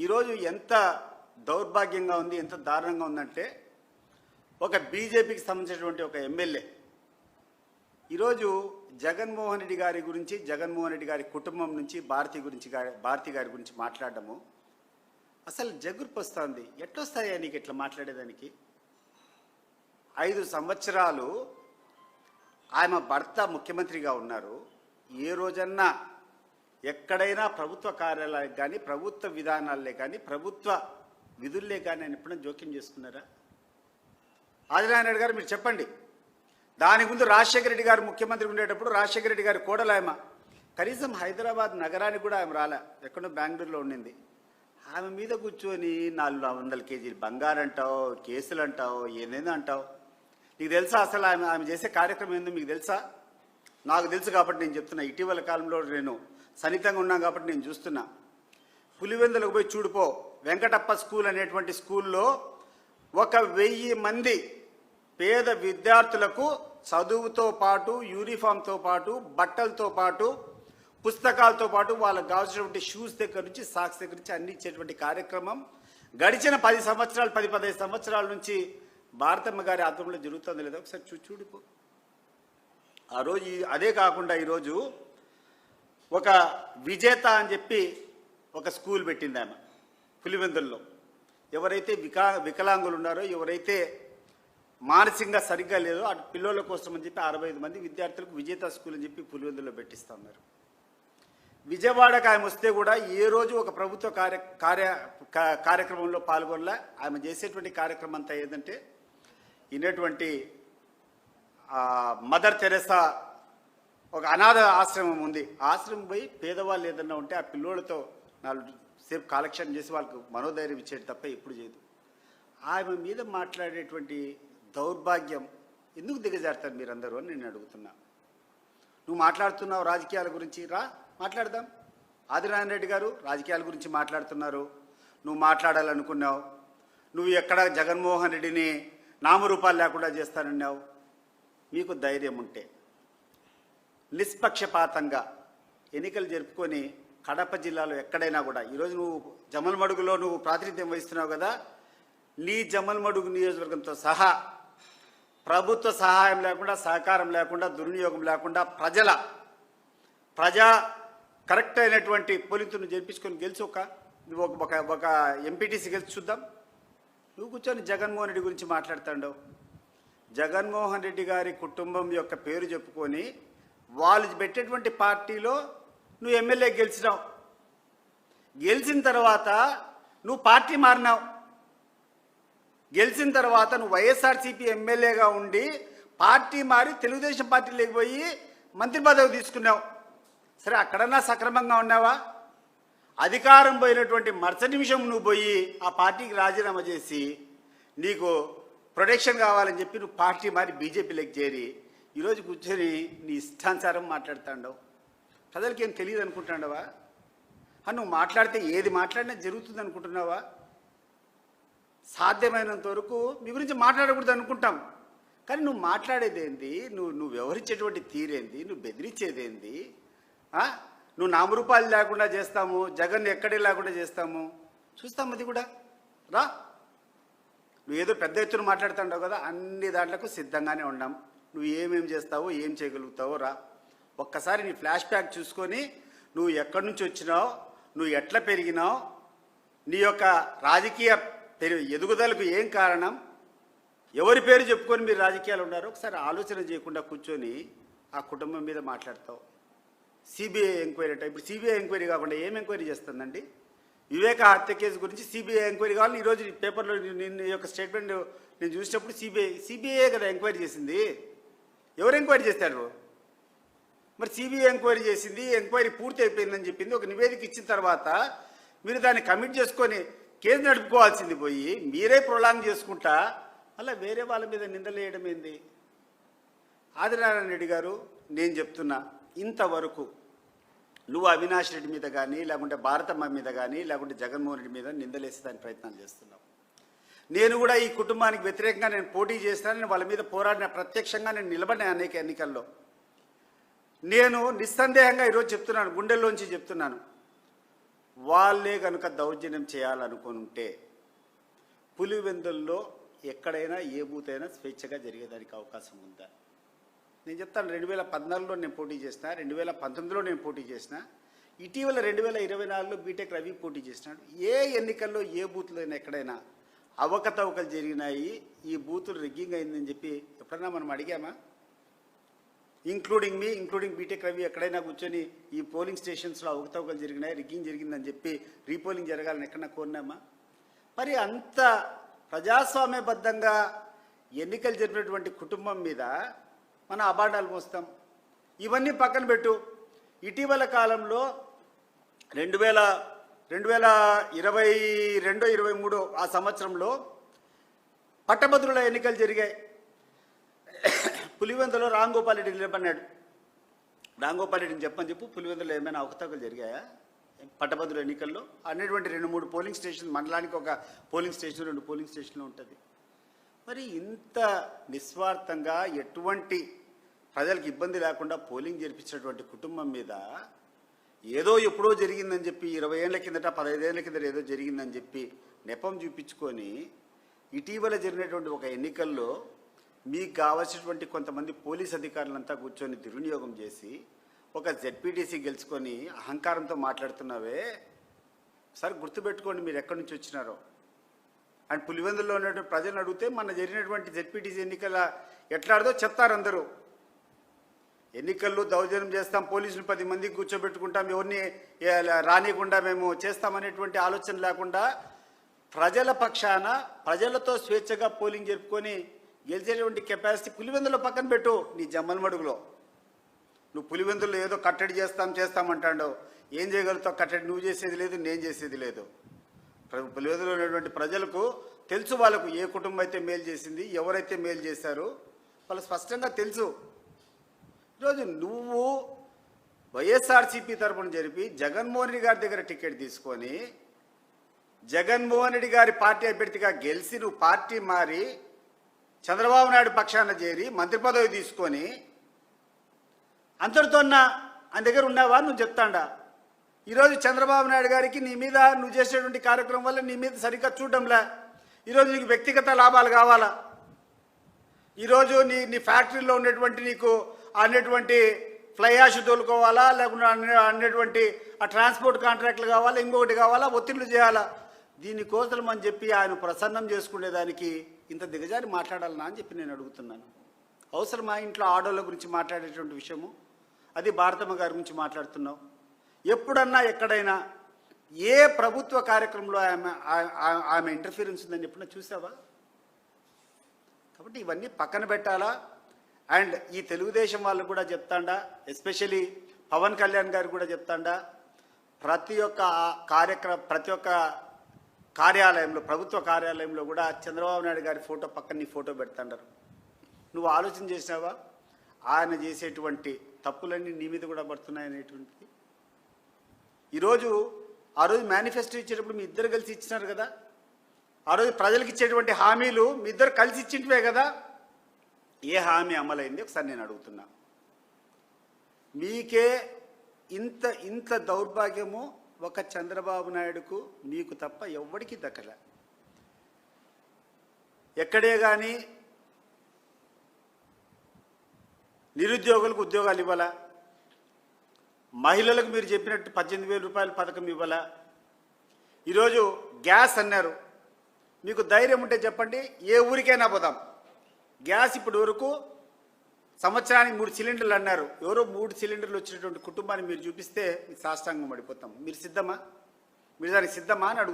ఈరోజు ఎంత దౌర్భాగ్యంగా ఉంది, ఎంత దారుణంగా ఉందంటే ఒక బీజేపీకి సంబంధించినటువంటి ఒక ఎమ్మెల్యే ఈరోజు జగన్మోహన్ రెడ్డి గారి గురించి, జగన్మోహన్ రెడ్డి గారి కుటుంబం నుంచి భారతి గారి గురించి మాట్లాడడము అసలు జగుర్పు వస్తుంది. ఎట్లొస్తాయా నీకు ఇట్లా మాట్లాడేదానికి? 5 సంవత్సరాలు ఆమె భర్త ముఖ్యమంత్రిగా ఉన్నారు. ఏ రోజన్నా ఎక్కడైనా ప్రభుత్వ కార్యాలయాలకు కానీ, ప్రభుత్వ విధానాలే కానీ, ప్రభుత్వ విధుల్లే కానీ ఆయన ఎప్పుడైనా జోక్యం చేసుకున్నారా? ఆదినారాయణ రెడ్డి గారు మీరు చెప్పండి. దానికి ముందు రాజశేఖర రెడ్డి గారు ముఖ్యమంత్రి ఉండేటప్పుడు రాజశేఖర రెడ్డి గారి కోడలు ఆమె కనీసం హైదరాబాద్ నగరానికి కూడా ఆమె రాలే, ఎక్కడో బెంగళూరులో ఉండింది. ఆమె మీద కూర్చొని 400 కేజీలు బంగారు అంటావు, కేసులు అంటావు, ఏదేదో అంటావు. నీకు తెలుసా అసలు ఆమె చేసే కార్యక్రమం ఏందో మీకు తెలుసా? నాకు తెలుసు కాబట్టి నేను చెప్తున్నా. ఇటీవల కాలంలో నేను సన్నిహితంగా ఉన్నాను కాబట్టి నేను చూస్తున్నా. పులివెందులకు పోయి చూడిపో, వెంకటప్ప స్కూల్ అనేటువంటి స్కూల్లో 1000 మంది పేద విద్యార్థులకు చదువుతో పాటు, యూనిఫామ్తో పాటు, బట్టలతో పాటు, పుస్తకాలతో పాటు వాళ్ళకు కావాల్సినటువంటి షూస్ దగ్గర నుంచి, సాక్స్ దగ్గర నుంచి అన్ని ఇచ్చేటువంటి కార్యక్రమం గడిచిన 10-15 సంవత్సరాల నుంచి భారతమ్మ గారి ఆధ్వర్యంలో జరుగుతుంది లేదా ఒకసారి చూడిపో. ఆ రోజు అదే కాకుండా ఈరోజు ఒక విజేత అని చెప్పి ఒక స్కూల్ పెట్టింది ఆమె పులివెందుల్లో. ఎవరైతే వికలాంగులు ఉన్నారో, ఎవరైతే మానసికంగా సరిగ్గా లేదో అటు పిల్లల కోసం అని చెప్పి 65 మంది విద్యార్థులకు విజేత స్కూల్ అని చెప్పి పులివెందుల్లో పెట్టిస్తూ ఉన్నారు. విజయవాడకు ఆమె వస్తే కూడా ఏ రోజు ఒక ప్రభుత్వ కార్యక్రమంలో పాల్గొనలే. ఆమె చేసేటువంటి కార్యక్రమం అంతా ఏదంటే ఇన్నటువంటి మదర్ తెరెసా ఒక అనాథ ఆశ్రమం ఉంది, ఆశ్రమం పోయి పేదవాళ్ళు ఏదన్నా ఉంటే ఆ పిల్లోళ్ళతో 4 సేపు కాలక్షేపం చేసి వాళ్ళకు మనోధైర్యం ఇచ్చేది తప్ప ఎప్పుడు చేయదు. ఆమె మీద మాట్లాడేటువంటి దౌర్భాగ్యం ఎందుకు దిగజారుతారు మీరందరూ అని నేను అడుగుతున్నా. నువ్వు మాట్లాడుతున్నావు రాజకీయాల గురించి, రా మాట్లాడదాం. ఆదినారాయణ రెడ్డి గారు రాజకీయాల గురించి మాట్లాడుతున్నారు, నువ్వు మాట్లాడాలనుకున్నావు. నువ్వు ఎక్కడ జగన్మోహన్ రెడ్డిని నామరూపాలు లేకుండా చేస్తానన్నావు. మీకు ధైర్యం ఉంటే నిష్పక్షపాతంగా ఎన్నికలు జరుపుకొని కడప జిల్లాలో ఎక్కడైనా కూడా, ఈరోజు నువ్వు జమల్మడుగులో నువ్వు ప్రాతినిధ్యం వహిస్తున్నావు కదా, నీ జమల్మడుగు నియోజకవర్గంతో సహా ప్రభుత్వ సహాయం లేకుండా, సహకారం లేకుండా, దుర్వినియోగం లేకుండా ప్రజా కరెక్ట్ అయినటువంటి పోలింగ్ను జరిపించుకొని గెలిచి ఒక ఎంపీటీసీ గెలిచి చూద్దాం. నువ్వు కూర్చొని జగన్మోహన్ రెడ్డి గురించి మాట్లాడుతాండవు. జగన్మోహన్ రెడ్డి గారి కుటుంబం యొక్క పేరు చెప్పుకొని వాళ్ళు పెట్టేటువంటి పార్టీలో నువ్వు ఎమ్మెల్యే గెలిచినావు. గెలిచిన తర్వాత నువ్వు పార్టీ మారినావు. గెలిచిన తర్వాత నువ్వు వైఎస్ఆర్సీపీ ఎమ్మెల్యేగా ఉండి పార్టీ మారి తెలుగుదేశం పార్టీలోకి పోయి మంత్రి పదవి తీసుకున్నావు. సరే, అక్కడన్నా సక్రమంగా ఉన్నావా? అధికారం పోయినటువంటి మరుసటి నిమిషం నువ్వు పోయి ఆ పార్టీకి రాజీనామా చేసి నీకు ప్రొటెక్షన్ కావాలని చెప్పి నువ్వు పార్టీ మారి బీజేపీలోకి చేరి ఈరోజు కూర్చొని నీ ఇష్టానుసారం మాట్లాడుతాండవు. ప్రజలకి ఏం తెలియదు అనుకుంటున్నావా? నువ్వు మాట్లాడితే ఏది మాట్లాడినా జరుగుతుంది అనుకుంటున్నావా? సాధ్యమైనంత వరకు మీ గురించి మాట్లాడకూడదు అనుకుంటాం, కానీ నువ్వు మాట్లాడేదేంది, నువ్వు వ్యవహరించేటువంటి తీరేంది, నువ్వు బెదిరించేదేంది? నువ్వు నామరూపాలు లేకుండా చేస్తాము, జగన్ ఎక్కడే లేకుండా చేస్తాము, చూస్తాము. అది కూడా రా. నువ్వు ఏదో పెద్ద ఎత్తున మాట్లాడుతుంటావు కదా, అన్ని దాంట్లకు సిద్ధంగానే ఉన్నాం. నువ్వు ఏమేం చేస్తావో, ఏం చేయగలుగుతావో రా. ఒక్కసారి నీ ఫ్లాష్ బ్యాక్ చూసుకొని నువ్వు ఎక్కడి నుంచి వచ్చినావు, నువ్వు ఎట్లా పెరిగినావు, నీ యొక్క రాజకీయ ఎదుగుదలకు ఏం కారణం, ఎవరి పేరు చెప్పుకొని మీరు రాజకీయాలు ఉన్నారు ఒకసారి ఆలోచన చేయకుండా కూర్చొని ఆ కుటుంబం మీద మాట్లాడతావు. సిబిఐ ఎంక్వైరీ అంటే ఇప్పుడు సిబిఐ ఎంక్వైరీ కాకుండా ఏం ఎంక్వైరీ చేస్తుందండి? వివేక హత్య కేసు గురించి సిబిఐ ఎంక్వైరీ కావాలని ఈరోజు పేపర్లో నీ యొక్క స్టేట్మెంట్ నేను చూసినప్పుడు సిబిఐ కదా ఎంక్వైరీ చేసింది. ఎవరు ఎంక్వైరీ చేస్తారు? మరి సిబిఐ ఎంక్వైరీ చేసింది, ఎంక్వైరీ పూర్తి అయిపోయిందని చెప్పింది, ఒక నివేదిక ఇచ్చిన తర్వాత మీరు దాన్ని కమిట్ చేసుకొని కేసు నడుపుకోవాల్సింది పోయి మీరే ప్రొలాంగ్ చేసుకుంటా అలా వేరే వాళ్ళ మీద నిందలేయడం ఏంది? ఆదినారాయణ రెడ్డి గారు, నేను చెప్తున్నా, ఇంతవరకు నువ్వు అవినాష్ రెడ్డి మీద కానీ, లేకుంటే భారతమ్మ మీద కానీ, లేకుంటే జగన్మోహన్ రెడ్డి మీద నిందలేసేదానికి ప్రయత్నాలు చేస్తున్నావు. నేను కూడా ఈ కుటుంబానికి వ్యతిరేకంగా నేను పోటీ చేస్తానని వాళ్ళ మీద పోరాడిన, ప్రత్యక్షంగా నేను నిలబడిన అనేక ఎన్నికల్లో. నేను నిస్సందేహంగా ఈరోజు చెప్తున్నాను, గుండెల్లోంచి చెప్తున్నాను, వాళ్ళే కనుక దౌర్జన్యం చేయాలనుకుంటే పులివెందుల్లో ఎక్కడైనా ఏ బూత్ అయినా స్వేచ్ఛగా జరిగేదానికి అవకాశం ఉందా? నేను చెప్తాను, 2014లో నేను పోటీ చేసిన, 2019లో నేను పోటీ చేసిన, ఇటీవల 2024లో బీటెక్ రవి పోటీ చేసినాడు. ఏ ఎన్నికల్లో ఏ బూత్లో ఎక్కడైనా అవకతవకలు జరిగినాయి, ఈ బూతులు రిగ్గింగ్ అయిందని చెప్పి ఎప్పుడైనా మనం అడిగామా? ఇంక్లూడింగ్ బీటెక్ రవి ఎక్కడైనా కూర్చొని ఈ పోలింగ్ స్టేషన్స్లో అవకతవకలు జరిగినాయి, రిగ్గింగ్ జరిగిందని చెప్పి రీపోలింగ్ జరగాలని ఎక్కడన్నా కోరినామా? మరి అంత ప్రజాస్వామ్యబద్ధంగా ఎన్నికలు జరిపినటువంటి కుటుంబం మీద మనం అబాండాలు మోస్తాం. ఇవన్నీ పక్కన పెట్టు. ఇటీవల కాలంలో 2022-23 ఆ సంవత్సరంలో పట్టభద్రుల ఎన్నికలు జరిగాయి. పులివెందులో రాంగోపాల్ రెడ్డి నిలబడినాడు. రాంగోపాల్ రెడ్డిని చెప్పు, పులివెందులో ఏమైనా అవకతవకలు జరిగాయా పట్టభద్రుల ఎన్నికల్లో? అనేటువంటి 2-3 పోలింగ్ స్టేషన్, మండలానికి ఒక పోలింగ్ స్టేషన్, 2 పోలింగ్ స్టేషన్లు ఉంటుంది. మరి ఇంత నిస్వార్థంగా ఎటువంటి ప్రజలకు ఇబ్బంది లేకుండా పోలింగ్ జరిపించినటువంటి కుటుంబం మీద ఏదో ఎప్పుడో జరిగిందని చెప్పి 20 ఏళ్ల కిందట 15 ఏళ్ల కిందట ఏదో జరిగిందని చెప్పి నెపం చూపించుకొని ఇటీవల జరిగినటువంటి ఒక ఎన్నికల్లో మీకు కావాల్సినటువంటి కొంతమంది పోలీస్ అధికారులంతా కూర్చొని దుర్వినియోగం చేసి ఒక జెడ్పీటీసీ గెలుచుకొని అహంకారంతో మాట్లాడుతున్నావే. సరే గుర్తుపెట్టుకోండి మీరు ఎక్కడి నుంచి వచ్చినారో. అండ్ పులివెందుల్లో ఉన్నటువంటి ప్రజలను అడిగితే మన జరిగినటువంటి జెడ్పీటీసీ ఎన్నికల ఎట్లాడదో చెప్తారు అందరూ. ఎన్నికల్లో దౌర్జన్యం చేస్తాం, పోలీసులు 10 మంది కూర్చోబెట్టుకుంటాం, ఎవరిని రానియకుండా మేము చేస్తామనేటువంటి ఆలోచన లేకుండా ప్రజల పక్షాన ప్రజలతో స్వేచ్ఛగా పోలింగ్ జరుపుకొని గెలిచేటువంటి కెపాసిటీ పులివెందులో పక్కన పెట్టు. నీ జమ్మలమడుగులో నువ్వు పులివెందుల్లో ఏదో కట్టడి చేస్తామంటాడు. ఏం చేయగలుగుతావు? కట్టడి నువ్వు చేసేది లేదు, నేను చేసేది లేదు. పులివెందులో ఉన్నటువంటి ప్రజలకు తెలుసు, వాళ్ళకు ఏ కుటుంబం అయితే మేలు చేసింది, ఎవరైతే మేలు చేశారో వాళ్ళు స్పష్టంగా తెలుసు. ఈరోజు నువ్వు వైఎస్ఆర్సీపీ తరఫున జరిపి జగన్మోహన్ రెడ్డి గారి దగ్గర టికెట్ తీసుకొని జగన్మోహన్ రెడ్డి గారి పార్టీ అభ్యర్థిగా గెలిచి నువ్వు పార్టీ మారి చంద్రబాబు నాయుడు పక్షాన చేరి మంత్రి పదవి తీసుకొని అంతటితోన్నా ఆయన దగ్గర ఉన్నావా నువ్వు చెప్తాండా? ఈరోజు చంద్రబాబు నాయుడు గారికి నీ మీద నువ్వు చేసేటువంటి కార్యక్రమం వల్ల నీ మీద సరిగ్గా చూడడంలే. ఈరోజు నీకు వ్యక్తిగత లాభాలు కావాలా? ఈరోజు నీ ఫ్యాక్టరీలో ఉన్నటువంటి నీకు అనేటువంటి ఫ్లై యాష్ తోలుకోవాలా, లేకుండా అనేటువంటి ఆ ట్రాన్స్పోర్ట్ కాంట్రాక్ట్లు కావాలా, ఇంకొకటి కావాలా, ఒత్తిళ్లు చేయాలా? దీనికోసం అని చెప్పి ఆయన ప్రసన్నం చేసుకునేదానికి ఇంత దిగజారి మాట్లాడాలనా అని చెప్పి నేను అడుగుతున్నాను. అవసరమా ఇంట్లో ఆడోళ్ళ గురించి మాట్లాడేటువంటి విషయము? అది భారతమ్మ గారి గురించి మాట్లాడుతున్నావు. ఎప్పుడన్నా ఎక్కడైనా ఏ ప్రభుత్వ కార్యక్రమంలో ఆమె ఇంటర్ఫీరెన్స్ ఉందని ఎప్పుడన్నా చూసావా? కాబట్టి ఇవన్నీ పక్కన పెట్టాలా. అండ్ ఈ తెలుగుదేశం వాళ్ళు కూడా చెప్తాండా, ఎస్పెషలీ పవన్ కళ్యాణ్ గారు కూడా చెప్తాండా, ప్రతి ఒక్క కార్యాలయంలో, ప్రభుత్వ కార్యాలయంలో కూడా చంద్రబాబు నాయుడు గారి ఫోటో పక్కన నీ ఫోటో పెడతాండారు. నువ్వు ఆలోచన చేసినావా? ఆయన చేసేటువంటి తప్పులన్నీ నీ మీద కూడా పడుతున్నాయనేటువంటిది. ఆ రోజు మేనిఫెస్టో ఇచ్చేటప్పుడు మీ ఇద్దరు కలిసి ఇచ్చినారు కదా. ఆ రోజు ప్రజలకు ఇచ్చేటువంటి హామీలు మీ ఇద్దరు కలిసి ఇచ్చింటివే కదా. ఏ హామీ అమలైంది ఒకసారి నేను అడుగుతున్నా. మీకే ఇంత దౌర్భాగ్యము ఒక చంద్రబాబు నాయుడుకు మీకు తప్ప ఎవ్వడికి దక్కలే. ఎక్కడే కానీ నిరుద్యోగులకు ఉద్యోగాలు ఇవ్వాలా, మహిళలకు మీరు చెప్పినట్టు 18,000 రూపాయల పథకం ఇవ్వాలా. ఈరోజు గ్యాస్ అన్నారు. మీకు ధైర్యం ఉంటే చెప్పండి, ఏ ఊరికైనా పోదాం. గ్యాస్ ఇప్పటి వరకు సంవత్సరానికి 3 సిలిండర్లు అన్నారు. ఎవరో 3 సిలిండర్లు వచ్చినటువంటి కుటుంబాన్ని మీరు చూపిస్తే మీకు సాష్టాంగం పడిపోతాం. మీరు సిద్ధమా? మీరు దానికి సిద్ధమా అని అడుగుతాం.